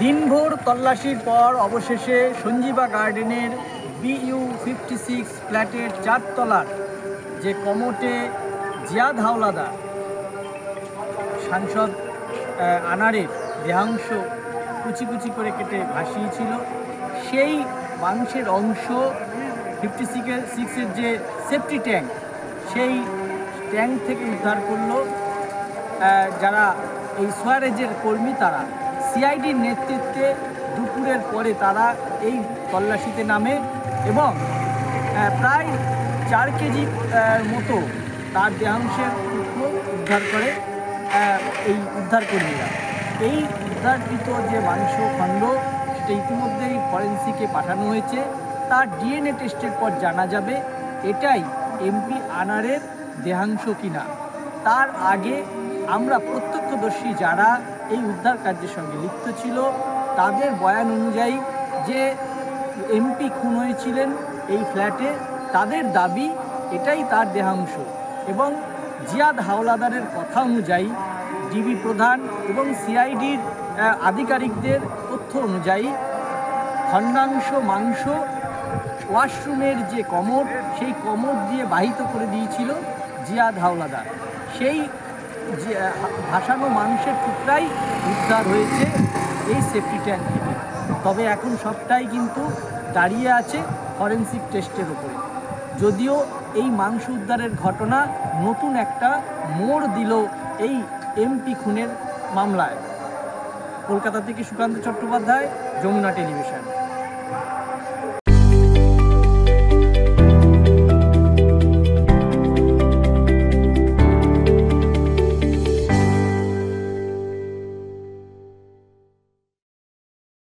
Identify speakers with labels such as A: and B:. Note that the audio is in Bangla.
A: দিনভর তল্লাশির পর অবশেষে সঞ্জীবা গার্ডেনের BU56 ফ্ল্যাটের 4 তলার যে কমোটে জিয়াদ হাওলাদার সাংসদ আনারের দেহাংশ কুচি কুচি করে কেটে ভাসিয়েছিল, সেই মাংসের অংশ 56-এর যে সেফটি ট্যাঙ্ক, সেই ট্যাঙ্ক থেকে উদ্ধার করল যারা এই সোয়ারেজের কর্মী। তারা সিআইডির নেতৃত্বে দুপুরের পরে তারা এই তল্লাশিতে নামে এবং প্রায় 4 কেজি মতো তার দেহাংশের টুকরো উদ্ধার করে এই উদ্ধারকর্মীরা। এই উদ্ধারকৃত যে মাংস খণ্ড সেটা ইতিমধ্যেই ফরেন্সিকে পাঠানো হয়েছে। তার ডিএনএ টেস্টের পর জানা যাবে এটাই এমপি আনারের দেহাংশ কিনা। তার আগে আমরা প্রত্যক্ষদর্শী যারা এই উদ্ধার কার্যের সঙ্গে লিপ্ত ছিল তাদের বয়ান অনুযায়ী যে এমপি খুন হয়েছিলেন এই ফ্ল্যাটে, তাদের দাবি এটাই তার দেহাংশ। এবং জিয়াদ হাওলাদারের কথা অনুযায়ী ডিবি প্রধান এবং সিআইডির আধিকারিকদের তথ্য অনুযায়ী খণ্ডাংশ মাংস ওয়াশরুমের যে কমোড, সেই কমোড দিয়ে বাহিত করে দিয়েছিল জিয়াদ হাওলাদার। সেই ভাসানো মাংসের টুকরাই উদ্ধার হয়েছে এই সেফটি ট্যাঙ্ক থেকে। তবে এখন সবটাই কিন্তু দাঁড়িয়ে আছে ফরেন্সিক টেস্টের উপরে। যদিও এই মাংস উদ্ধারের ঘটনা নতুন একটা মোড় দিল এই এমপি খুনের মামলায়। কলকাতা থেকে সুকান্ত চট্টোপাধ্যায়, যমুনা টেলিভিশন।